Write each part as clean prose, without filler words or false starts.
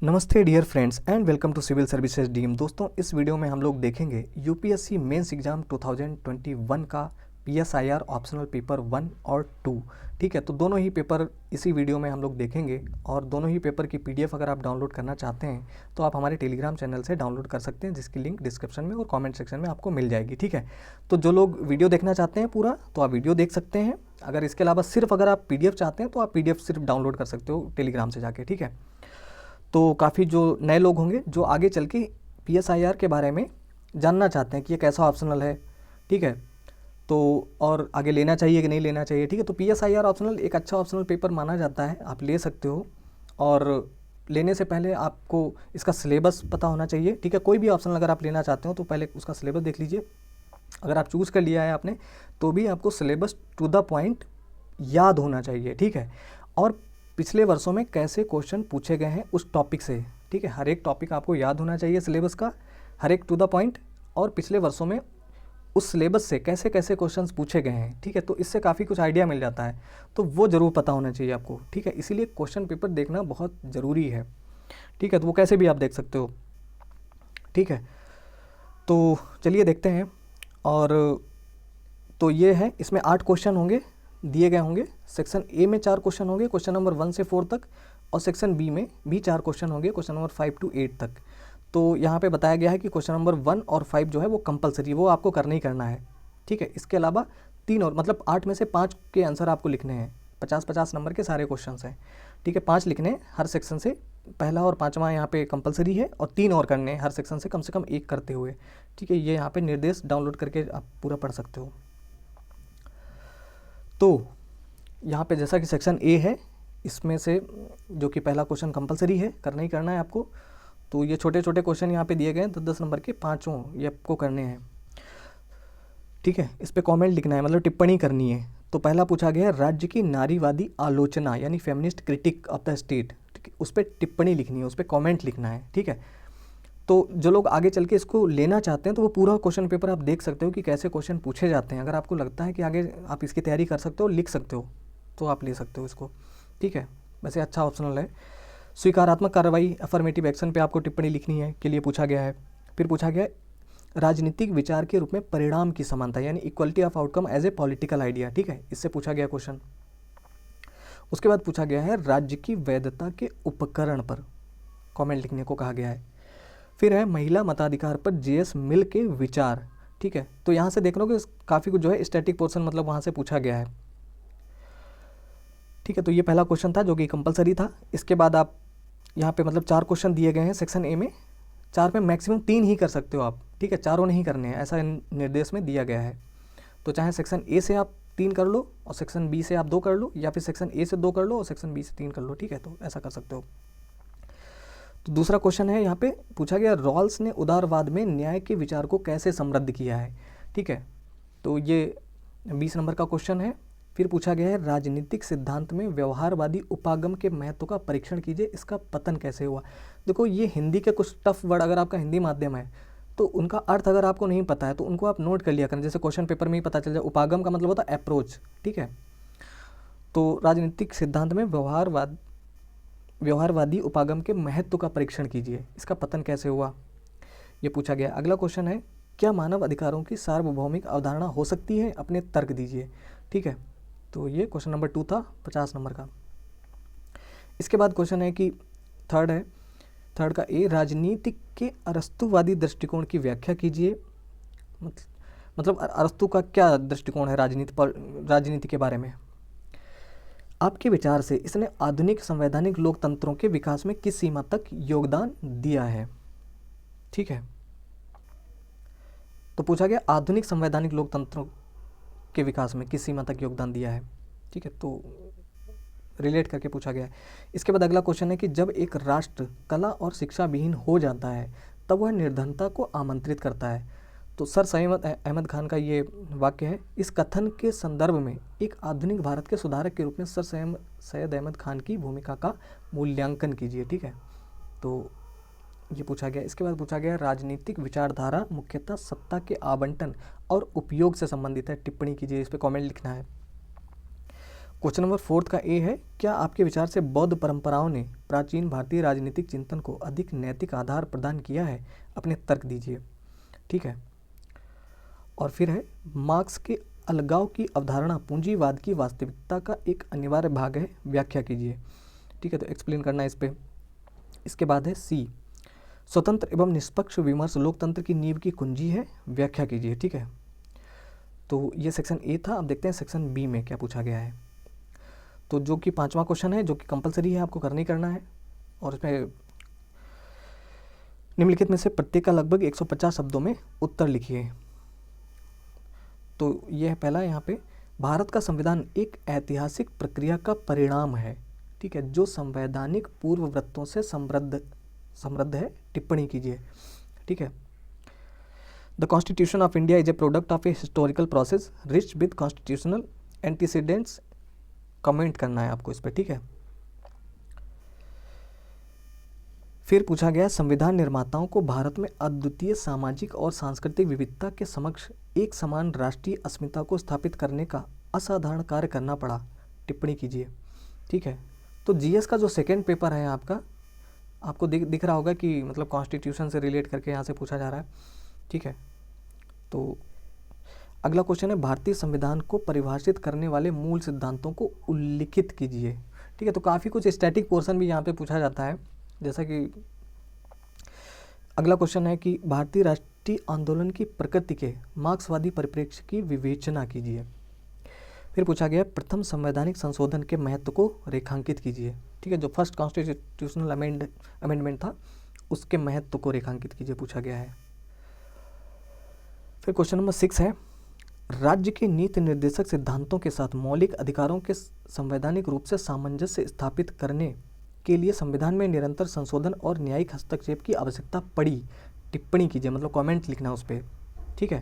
नमस्ते dear friends and welcome to civil services deem. दोस्तों, इस वीडियो में हम लोग देखेंगे यूपीएससी मेंस एग्जाम 2021 का पीएसआईआर ऑप्शनल पेपर 1 और 2। ठीक है, तो दोनों ही पेपर इसी वीडियो में हम लोग देखेंगे और दोनों ही पेपर की पीडीएफ अगर आप डाउनलोड करना चाहते हैं तो आप हमारे टेलीग्राम चैनल से डाउनलोड कर सकते हैं, जिसकी लिंक डिस्क्रिप्शन में और कमेंट सेक्शन में आपको मिल जाएगी। ठीक है, तो जो लोग वीडियो देखना चाहते हैं पूरा, तो आप वीडियो देख सकते हैं। अगर इसके अलावा सिर्फ अगर आप पीडीएफ चाहते हैं तो आप पीडीएफ सिर्फ डाउनलोड कर सकते हो टेलीग्राम से जाके। ठीक है, तो काफ़ी जो नए लोग होंगे जो आगे चल के पीएसआईआर के बारे में जानना चाहते हैं कि ये कैसा ऑप्शनल है, ठीक है, तो और आगे लेना चाहिए कि नहीं लेना चाहिए। ठीक है, तो पीएसआईआर ऑप्शनल एक अच्छा ऑप्शनल पेपर माना जाता है, आप ले सकते हो। और लेने से पहले आपको इसका सिलेबस पता होना चाहिए। ठीक है, कोई भी ऑप्शनल अगर आप लेना चाहते हो तो पहले उसका सिलेबस देख लीजिए। अगर आप चूज़ कर लिया है आपने तो भी आपको सिलेबस टू द पॉइंट याद होना चाहिए। ठीक है, और पिछले वर्षों में कैसे क्वेश्चन पूछे गए हैं उस टॉपिक से। ठीक है, हर एक टॉपिक आपको याद होना चाहिए सिलेबस का, हर एक टू द पॉइंट, और पिछले वर्षों में उस सिलेबस से कैसे कैसे क्वेश्चंस पूछे गए हैं। ठीक है, तो इससे काफ़ी कुछ आइडिया मिल जाता है, तो वो ज़रूर पता होना चाहिए आपको। ठीक है, इसीलिए क्वेश्चन पेपर देखना बहुत ज़रूरी है। ठीक है, तो वो कैसे भी आप देख सकते हो। ठीक है, तो चलिए देखते हैं। और तो ये है, इसमें 8 क्वेश्चन होंगे, दिए गए होंगे। सेक्शन ए में 4 क्वेश्चन होंगे, क्वेश्चन नंबर 1 से 4 तक, और सेक्शन बी में भी 4 क्वेश्चन होंगे, क्वेश्चन नंबर 5 to 8 तक। तो यहाँ पे बताया गया है कि क्वेश्चन नंबर 1 और 5 जो है वो कंपलसरी, वो आपको करना ही करना है। ठीक है, इसके अलावा 3 और, मतलब 8 में से 5 के आंसर आपको लिखने हैं। 50-50 नंबर के सारे क्वेश्चन हैं। ठीक है, 5 लिखने हैं हर सेक्शन से, पहला और 5वां यहाँ पे कंपलसरी है, और 3 और करने हैं हर सेक्शन से कम 1 करते हुए। ठीक है, ये यहाँ पे निर्देश डाउनलोड करके आप पूरा पढ़ सकते हो। तो यहाँ पे जैसा कि सेक्शन ए है, इसमें से जो कि पहला क्वेश्चन कंपलसरी है, करना ही करना है आपको। तो ये छोटे छोटे क्वेश्चन यहाँ पे दिए गए हैं 10-10 नंबर के, 5 ये आपको करने हैं। ठीक है, इस पर कॉमेंट लिखना है, मतलब टिप्पणी करनी है। तो पहला पूछा गया है राज्य की नारीवादी आलोचना, यानी feminist critic of the state. ठीक है, उस पर टिप्पणी लिखनी है, उस पर कॉमेंट लिखना है। ठीक है, तो जो लोग आगे चल के इसको लेना चाहते हैं तो वो पूरा क्वेश्चन पेपर आप देख सकते हो कि कैसे क्वेश्चन पूछे जाते हैं। अगर आपको लगता है कि आगे आप इसकी तैयारी कर सकते हो, लिख सकते हो, तो आप ले सकते हो इसको। ठीक है, वैसे अच्छा ऑप्शनल है। स्वीकारात्मक कार्रवाई, अफर्मेटिव एक्शन पे आपको टिप्पणी लिखनी है, के लिए पूछा गया है। फिर पूछा गया है राजनीतिक विचार के रूप में परिणाम की समानता, यानी equality of outcome as a political idea. ठीक है, इससे पूछा गया क्वेश्चन। उसके बाद पूछा गया है राज्य की वैधता के उपकरण पर कॉमेंट लिखने को कहा गया है। फिर है महिला मताधिकार पर जेएस मिल के विचार। ठीक है, तो यहाँ से देख लो कि काफ़ी कुछ जो है स्टैटिक पोर्शन, मतलब वहाँ से पूछा गया है। ठीक है, तो ये पहला क्वेश्चन था जो कि कंपलसरी था। इसके बाद आप यहाँ पे मतलब 4 क्वेश्चन दिए गए हैं सेक्शन ए में, 4 में मैक्सिमम 3 ही कर सकते हो आप। ठीक है, चारों नहीं करने हैं, ऐसा निर्देश में दिया गया है। तो चाहे सेक्शन ए से आप 3 कर लो और सेक्शन बी से आप 2 कर लो, या फिर सेक्शन ए से 2 कर लो और सेक्शन बी से 3 कर लो। ठीक है, तो ऐसा कर सकते हो। तो दूसरा क्वेश्चन है, यहाँ पे पूछा गया रॉल्स ने उदारवाद में न्याय के विचार को कैसे समृद्ध किया है। ठीक है, तो ये 20 नंबर का क्वेश्चन है। फिर पूछा गया है राजनीतिक सिद्धांत में व्यवहारवादी उपागम के महत्व का परीक्षण कीजिए, इसका पतन कैसे हुआ। देखो, ये हिंदी के कुछ टफ वर्ड, अगर आपका हिंदी माध्यम है तो उनका अर्थ अगर आपको नहीं पता है तो उनको आप नोट कर लिया करें, जैसे क्वेश्चन पेपर में ही पता चल जाए। उपागम का मतलब होता है अप्रोच। ठीक है, तो राजनीतिक सिद्धांत में व्यवहारवादी उपागम के महत्व का परीक्षण कीजिए, इसका पतन कैसे हुआ, ये पूछा गया। अगला क्वेश्चन है क्या मानव अधिकारों की सार्वभौमिक अवधारणा हो सकती है, अपने तर्क दीजिए। ठीक है, तो ये क्वेश्चन नंबर 2 था 50 नंबर का। इसके बाद क्वेश्चन है कि थर्ड का ए राजनीति के अरस्तुवादी दृष्टिकोण की व्याख्या कीजिए। मतलब अरस्तु का क्या दृष्टिकोण है राजनीति के बारे में। आपके विचार से इसने आधुनिक संवैधानिक लोकतंत्रों के विकास में किस सीमा तक योगदान दिया है। ठीक है, तो पूछा गया आधुनिक संवैधानिक लोकतंत्रों के विकास में किस सीमा तक योगदान दिया है। ठीक है, तो रिलेट करके पूछा गया है। इसके बाद अगला क्वेश्चन है कि जब एक राष्ट्र कला और शिक्षा विहीन हो जाता है तब वह निर्धनता को आमंत्रित करता है। तो सर सैयद अहमद खान का ये वाक्य है। इस कथन के संदर्भ में एक आधुनिक भारत के सुधारक के रूप में सर सैयद अहमद खान की भूमिका का मूल्यांकन कीजिए। ठीक है, तो ये पूछा गया। इसके बाद पूछा गया राजनीतिक विचारधारा मुख्यतः सत्ता के आवंटन और उपयोग से संबंधित है, टिप्पणी कीजिए, इस पर कमेंट लिखना है। क्वेश्चन नंबर 4 का ए है, क्या आपके विचार से बौद्ध परंपराओं ने प्राचीन भारतीय राजनीतिक चिंतन को अधिक नैतिक आधार प्रदान किया है? अपने तर्क दीजिए। ठीक है। और फिर है, मार्क्स के अलगाव की अवधारणा पूंजीवाद की वास्तविकता का एक अनिवार्य भाग है, व्याख्या कीजिए। ठीक है, तो एक्सप्लेन करना है इस पे। इसके बाद है सी, स्वतंत्र एवं निष्पक्ष विमर्श लोकतंत्र की नींव की कुंजी है, व्याख्या कीजिए। ठीक है, तो ये सेक्शन ए था। अब देखते हैं सेक्शन बी में क्या पूछा गया है। तो जो कि 5वां क्वेश्चन है, जो कि कंपलसरी है, आपको करना ही करना है। और इसमें निम्नलिखित में से प्रत्येक का लगभग 150 शब्दों में उत्तर लिखिए। तो ये है पहला, यहाँ पे भारत का संविधान एक ऐतिहासिक प्रक्रिया का परिणाम है। ठीक है, जो संवैधानिक पूर्वव्रतों से समृद्ध है, टिप्पणी कीजिए। ठीक है, the constitution of India is a product of a historical process rich with constitutional antecedents, comment करना है आपको इस पर। ठीक है, फिर पूछा गया, संविधान निर्माताओं को भारत में अद्वितीय सामाजिक और सांस्कृतिक विविधता के समक्ष एक समान राष्ट्रीय अस्मिता को स्थापित करने का असाधारण कार्य करना पड़ा, टिप्पणी कीजिए। ठीक है, तो जीएस का जो सेकेंड पेपर है आपका, आपको दिख रहा होगा कि मतलब कॉन्स्टिट्यूशन से रिलेट करके यहाँ से पूछा जा रहा है। ठीक है, तो अगला क्वेश्चन है, भारतीय संविधान को परिभाषित करने वाले मूल सिद्धांतों को उल्लिखित कीजिए। ठीक है, तो काफ़ी कुछ स्टैटिक पोर्शन भी यहाँ पे पूछा जाता है। जैसा कि अगला क्वेश्चन है कि भारतीय राष्ट्रीय आंदोलन की प्रकृति के मार्क्सवादी परिप्रेक्ष्य की विवेचना कीजिए। फिर पूछा गया, प्रथम संवैधानिक संशोधन के महत्व को रेखांकित कीजिए। ठीक है, जो फर्स्ट कॉन्स्टिट्यूशनल अमेंडमेंट था, उसके महत्व को रेखांकित कीजिए, पूछा गया है। फिर क्वेश्चन नंबर 6 है, राज्य के नीति निर्देशक सिद्धांतों के साथ मौलिक अधिकारों के संवैधानिक रूप से सामंजस्य स्थापित करने के लिए संविधान में निरंतर संशोधन और न्यायिक हस्तक्षेप की आवश्यकता पड़ी, टिप्पणी कीजिए, मतलब कमेंट लिखना उस पर। ठीक है,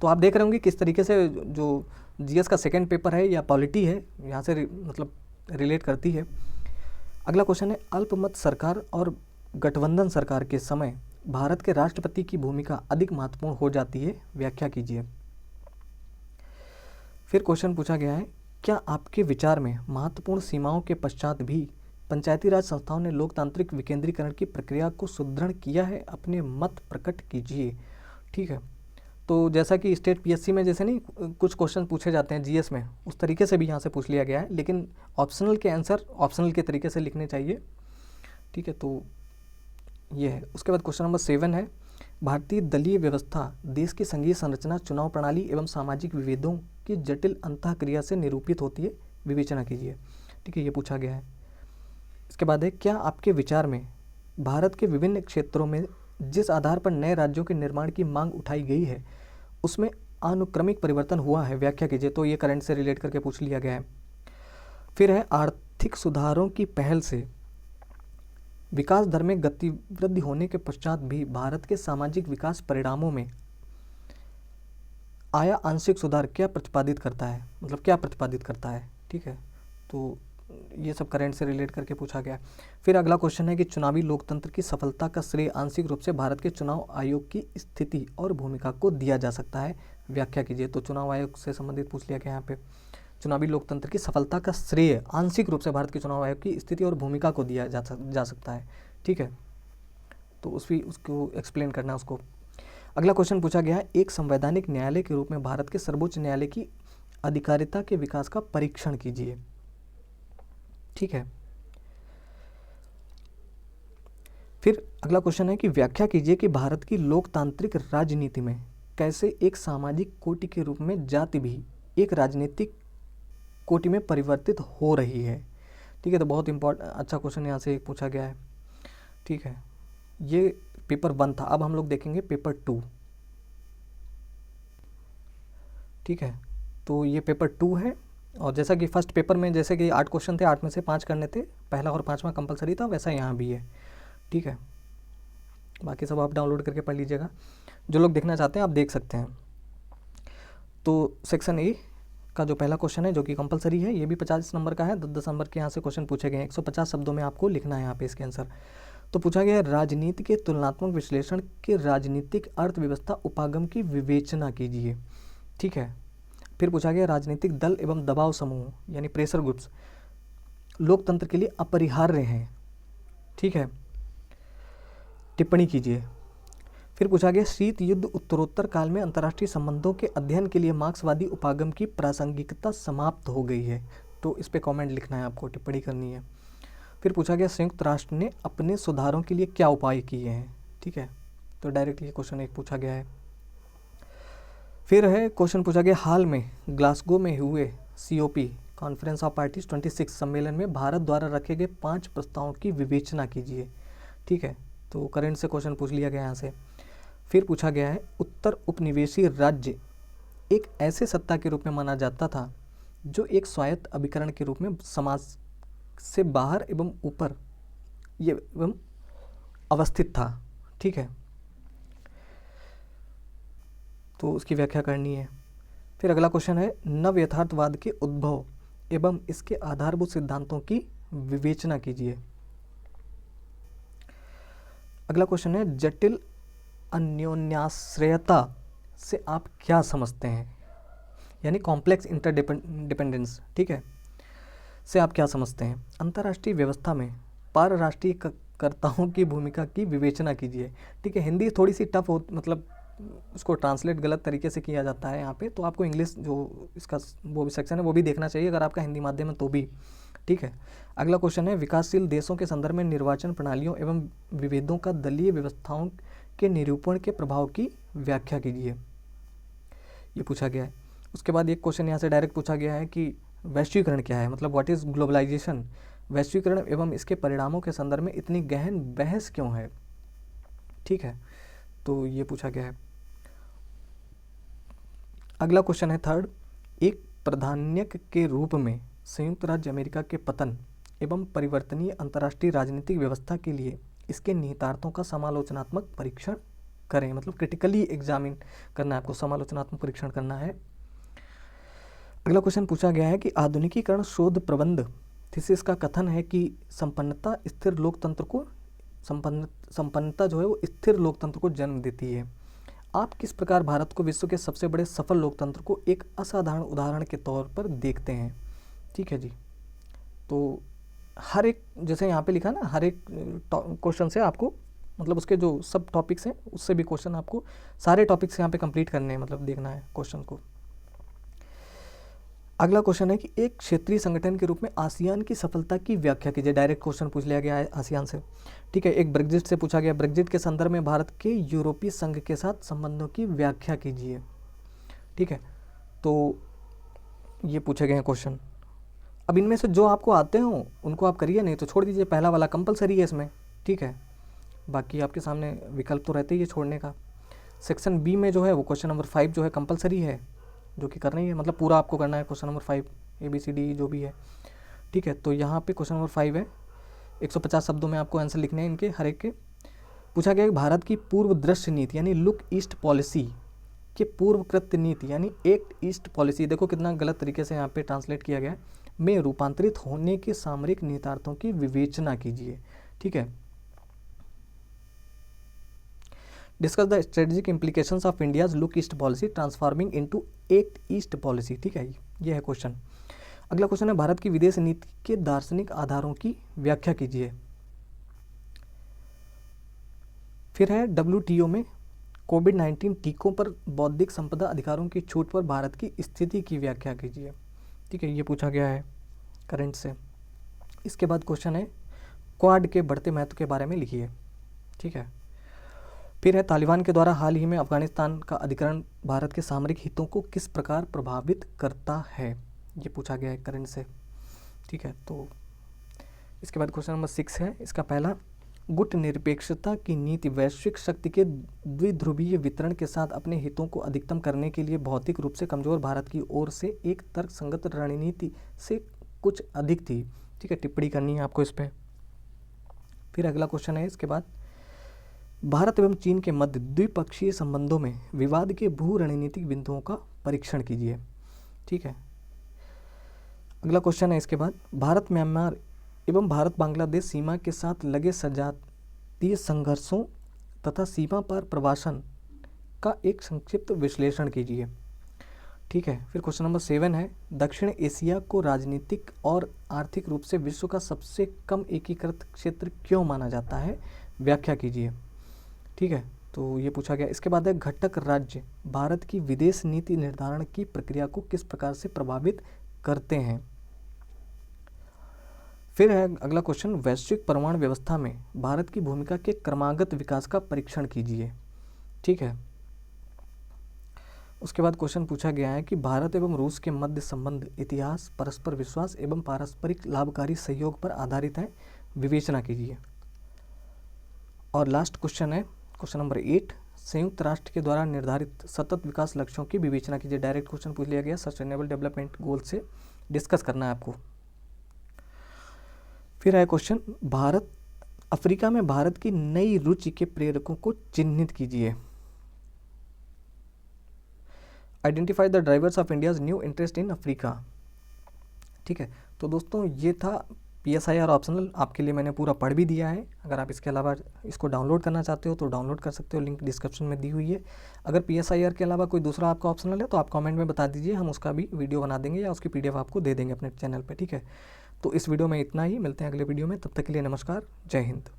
तो आप देख रहे होंगे किस तरीके से जो जीएस का सेकंड पेपर है या पॉलिटी है, यहाँ से मतलब रिलेट करती है। अगला क्वेश्चन है, अल्पमत सरकार और गठबंधन सरकार के समय भारत के राष्ट्रपति की भूमिका अधिक महत्वपूर्ण हो जाती है, व्याख्या कीजिए। फिर क्वेश्चन पूछा गया है, क्या आपके विचार में महत्वपूर्ण सीमाओं के पश्चात भी पंचायती राज संस्थाओं ने लोकतांत्रिक विकेंद्रीकरण की प्रक्रिया को सुदृढ़ किया है, अपने मत प्रकट कीजिए। ठीक है, तो जैसा कि स्टेट पीएससी में जैसे नहीं कुछ क्वेश्चन पूछे जाते हैं जीएस में, उस तरीके से भी यहाँ से पूछ लिया गया है, लेकिन ऑप्शनल के आंसर ऑप्शनल के तरीके से लिखने चाहिए। ठीक है, तो ये है। उसके बाद क्वेश्चन नंबर 7 है, भारतीय दलीय व्यवस्था देश की संघीय संरचना, चुनाव प्रणाली एवं सामाजिक विभेदों की जटिल अंतःक्रिया से निरूपित होती है, विवेचना कीजिए। ठीक है, ये पूछा गया है। इसके बाद है, क्या आपके विचार में भारत के विभिन्न क्षेत्रों में जिस आधार पर नए राज्यों के निर्माण की मांग उठाई गई है उसमें अनुक्रमिक परिवर्तन हुआ है, व्याख्या कीजिए। तो ये करंट से रिलेट करके पूछ लिया गया है। फिर है, आर्थिक सुधारों की पहल से विकास दर में गति वृद्धि होने के पश्चात भी भारत के सामाजिक विकास परिणामों में आया आंशिक सुधार क्या प्रतिपादित करता है, मतलब क्या प्रतिपादित करता है। ठीक है, तो ये सब करंट से रिलेट करके पूछा गया। फिर अगला क्वेश्चन है कि चुनावी लोकतंत्र की सफलता का श्रेय आंशिक रूप से भारत के चुनाव आयोग की स्थिति और भूमिका को दिया जा सकता है, व्याख्या कीजिए। तो चुनाव आयोग से संबंधित पूछ लिया गया यहाँ पे, चुनावी लोकतंत्र की सफलता का श्रेय आंशिक रूप से भारत के चुनाव आयोग की स्थिति और भूमिका को दिया जा सकता है। ठीक है, तो उसको एक्सप्लेन करना है उसको। अगला क्वेश्चन पूछा गया है, एक संवैधानिक न्यायालय के रूप में भारत के सर्वोच्च न्यायालय की अधिकारिता के विकास का परीक्षण कीजिए। ठीक है, फिर अगला क्वेश्चन है कि व्याख्या कीजिए कि भारत की लोकतांत्रिक राजनीति में कैसे एक सामाजिक कोटि के रूप में जाति भी एक राजनीतिक कोटि में परिवर्तित हो रही है। ठीक है, तो बहुत अच्छा क्वेश्चन यहाँ से एक पूछा गया है। ठीक है, ये पेपर 1 था। अब हम लोग देखेंगे पेपर 2। ठीक है, तो ये पेपर 2 है। और जैसा कि फर्स्ट पेपर में जैसे कि 8 क्वेश्चन थे, 8 में से 5 करने थे, पहला और 5वां कंपलसरी था, वैसा यहाँ भी है। ठीक है, बाकी सब आप डाउनलोड करके पढ़ लीजिएगा, जो लोग देखना चाहते हैं आप देख सकते हैं। तो सेक्शन ए का जो पहला क्वेश्चन है जो कि कंपलसरी है, ये भी 50 नंबर का है। 10 नंबर के यहाँ से क्वेश्चन पूछे गए हैं, 150 शब्दों में आपको लिखना है यहाँ पे इसके आंसर। तो पूछा गया है, राजनीति के तुलनात्मक विश्लेषण के राजनीतिक अर्थव्यवस्था उपागम की विवेचना कीजिए। ठीक है, फिर पूछा गया राजनीतिक दल एवं दबाव समूह यानी प्रेशर ग्रुप्स लोकतंत्र के लिए अपरिहार्य हैं, ठीक है, टिप्पणी कीजिए। फिर पूछा गया शीत युद्ध उत्तरोत्तर काल में अंतर्राष्ट्रीय संबंधों के अध्ययन के लिए मार्क्सवादी उपागम की प्रासंगिकता समाप्त हो गई है, तो इस पे कमेंट लिखना है आपको, टिप्पणी करनी है। फिर पूछा गया संयुक्त राष्ट्र ने अपने सुधारों के लिए क्या उपाय किए हैं, ठीक है, तो डायरेक्ट ये क्वेश्चन एक पूछा गया है। फिर है क्वेश्चन पूछा गया हाल में ग्लासगो में हुए COP कॉन्फ्रेंस ऑफ पार्टीज 26 सम्मेलन में भारत द्वारा रखे गए 5 प्रस्तावों की विवेचना कीजिए, ठीक है, तो करंट से क्वेश्चन पूछ लिया गया यहाँ से। फिर पूछा गया है उत्तर उपनिवेशी राज्य एक ऐसे सत्ता के रूप में माना जाता था जो एक स्वायत्त अभिकरण के रूप में समाज से बाहर एवं ऊपर ये एवं अवस्थित था, ठीक है, तो उसकी व्याख्या करनी है। फिर अगला क्वेश्चन है नव यथार्थवाद के उद्भव एवं इसके आधारभूत सिद्धांतों की विवेचना कीजिए। अगला क्वेश्चन है जटिल अन्योन्याश्रयता से आप क्या समझते हैं, यानी कॉम्प्लेक्स इंटरडिपेंडेंस, ठीक है, से आप क्या समझते हैं। अंतर्राष्ट्रीय व्यवस्था में पारराष्ट्रीय कर्ताओं की भूमिका की विवेचना कीजिए, ठीक है। हिंदी थोड़ी सी टफ हो, मतलब उसको ट्रांसलेट गलत तरीके से किया जाता है यहाँ पे, तो आपको इंग्लिश जो इसका वो भी सेक्शन है वो भी देखना चाहिए अगर आपका हिंदी माध्यम है तो भी, ठीक है। अगला क्वेश्चन है विकासशील देशों के संदर्भ में निर्वाचन प्रणालियों एवं विभेदों का दलीय व्यवस्थाओं के निरूपण के प्रभाव की व्याख्या कीजिए, ये पूछा गया है। उसके बाद एक क्वेश्चन यहाँ से डायरेक्ट पूछा गया है कि वैश्वीकरण क्या है, मतलब व्हाट इज़ ग्लोबलाइजेशन, वैश्वीकरण एवं इसके परिणामों के संदर्भ में इतनी गहन बहस क्यों है, ठीक है, तो ये पूछा गया है। अगला क्वेश्चन है थर्ड, एक प्राधान्यक के रूप में संयुक्त राज्य अमेरिका के पतन एवं परिवर्तनीय अंतर्राष्ट्रीय राजनीतिक व्यवस्था के लिए इसके निहितार्थों का समालोचनात्मक परीक्षण करें, मतलब क्रिटिकली एग्जामिन करना है आपको, समालोचनात्मक परीक्षण करना है। अगला क्वेश्चन पूछा गया है कि आधुनिकीकरण शोध प्रबंध थीसिस का कथन है कि संपन्नता स्थिर लोकतंत्र को संपन्नता जो है वो स्थिर लोकतंत्र को जन्म देती है। आप किस प्रकार भारत को विश्व के सबसे बड़े सफल लोकतंत्र को एक असाधारण उदाहरण के तौर पर देखते हैं, ठीक है जी। तो हर एक जैसे यहाँ पे लिखा ना, हर एक क्वेश्चन से आपको मतलब उसके जो सब टॉपिक्स हैं उससे भी क्वेश्चन आपको सारे टॉपिक्स यहाँ पे कंप्लीट करने हैं, मतलब देखना है क्वेश्चन को। अगला क्वेश्चन है कि एक क्षेत्रीय संगठन के रूप में आसियान की सफलता की व्याख्या कीजिए, डायरेक्ट क्वेश्चन पूछ लिया गया है आसियान से, ठीक है। एक ब्रेग्जिट से पूछा गया, ब्रेग्जिट के संदर्भ में भारत के यूरोपीय संघ के साथ संबंधों की व्याख्या कीजिए, ठीक है, तो ये पूछे गए हैं क्वेश्चन। अब इनमें से जो आपको आते हों उनको आप करिए, नहीं तो छोड़ दीजिए, पहला वाला कंपलसरी है इसमें, ठीक है, बाकी आपके सामने विकल्प तो रहते ही है छोड़ने का। सेक्शन बी में जो है वो क्वेश्चन नंबर 5 जो है कंपलसरी है, जो कि करना ही है, मतलब पूरा आपको करना है क्वेश्चन नंबर 5 ABCD जो भी है, ठीक है। तो यहाँ पे क्वेश्चन नंबर 5 है, 150 शब्दों में आपको आंसर लिखने हैं इनके हर एक के। पूछा गया कि भारत की पूर्व दृश्य नीति यानी लुक ईस्ट पॉलिसी के पूर्व कृत्य नीति यानी एक्ट ईस्ट पॉलिसी, देखो कितना गलत तरीके से यहाँ पे ट्रांसलेट किया गया है, में रूपांतरित होने के सामरिक निहितार्थों की विवेचना कीजिए, ठीक है। Discuss the strategic implications of India's look east policy transforming into act east policy, ठीक है, ये है क्वेश्चन। अगला क्वेश्चन है भारत की विदेश नीति के दार्शनिक आधारों की व्याख्या कीजिए। फिर है WTO में कोविड-19 टीकों पर बौद्धिक संपदा अधिकारों की छूट पर भारत की स्थिति की व्याख्या कीजिए, ठीक है, ये पूछा गया है करंट से। इसके बाद क्वेश्चन है क्वाड के बढ़ते महत्व के बारे में लिखिए, ठीक है। फिर है तालिबान के द्वारा हाल ही में अफगानिस्तान का अधिग्रहण भारत के सामरिक हितों को किस प्रकार प्रभावित करता है, ये पूछा गया है करंट से, ठीक है। तो इसके बाद क्वेश्चन नंबर 6 है, इसका पहला, गुट निरपेक्षता की नीति वैश्विक शक्ति के द्विध्रुवीय वितरण के साथ अपने हितों को अधिकतम करने के लिए भौतिक रूप से कमजोर भारत की ओर से एक तर्कसंगत रणनीति से कुछ अधिक थी, ठीक है, टिप्पणी करनी है आपको इस पर। फिर अगला क्वेश्चन है इसके बाद, भारत एवं चीन के मध्य द्विपक्षीय संबंधों में विवाद के भू रणनीतिक बिंदुओं का परीक्षण कीजिए, ठीक है। अगला क्वेश्चन है इसके बाद, भारत म्यांमार एवं भारत बांग्लादेश सीमा के साथ लगे सजातीय संघर्षों तथा सीमा पार प्रवासन का एक संक्षिप्त विश्लेषण कीजिए, ठीक है। फिर क्वेश्चन नंबर 7 है, दक्षिण एशिया को राजनीतिक और आर्थिक रूप से विश्व का सबसे कम एकीकृत क्षेत्र क्यों माना जाता है, व्याख्या कीजिए। ठीक है, तो ये पूछा गया। इसके बाद है, घटक राज्य भारत की विदेश नीति निर्धारण की प्रक्रिया को किस प्रकार से प्रभावित करते हैं। फिर है अगला क्वेश्चन, वैश्विक परमाणु व्यवस्था में भारत की भूमिका के क्रमागत विकास का परीक्षण कीजिए। ठीक है। उसके बाद क्वेश्चन पूछा गया है कि भारत एवं रूस के मध्य संबंध इतिहास, परस्पर विश्वास एवं पारस्परिक लाभकारी सहयोग पर आधारित है, विवेचना कीजिए। और लास्ट क्वेश्चन है क्वेश्चन नंबर 8, संयुक्त राष्ट्र के द्वारा निर्धारित सतत विकास लक्ष्यों की विवेचना कीजिए। डायरेक्ट क्वेश्चन पूछ लिया गया, सस्टेनेबल डेवलपमेंट गोल से डिस्कस करना है आपको। फिर है क्वेश्चन, भारत अफ्रीका में भारत की नई रुचि के प्रेरकों को चिन्हित कीजिए। Identify the drivers of India's new interest in Africa. ठीक है, तो दोस्तों ये था PSIR ऑप्शनल, आपके लिए मैंने पूरा पढ़ भी दिया है। अगर आप इसके अलावा इसको डाउनलोड करना चाहते हो तो डाउनलोड कर सकते हो, लिंक डिस्क्रिप्शन में दी हुई है। अगर PSIR के अलावा कोई दूसरा आपका ऑप्शनल है तो आप कमेंट में बता दीजिए, हम उसका भी वीडियो बना देंगे या उसकी PDF आपको दे देंगे अपने चैनल पर। ठीक है, तो इस वीडियो में इतना ही, मिलते हैं अगले वीडियो में, तब तक के लिए नमस्कार, जय हिंद।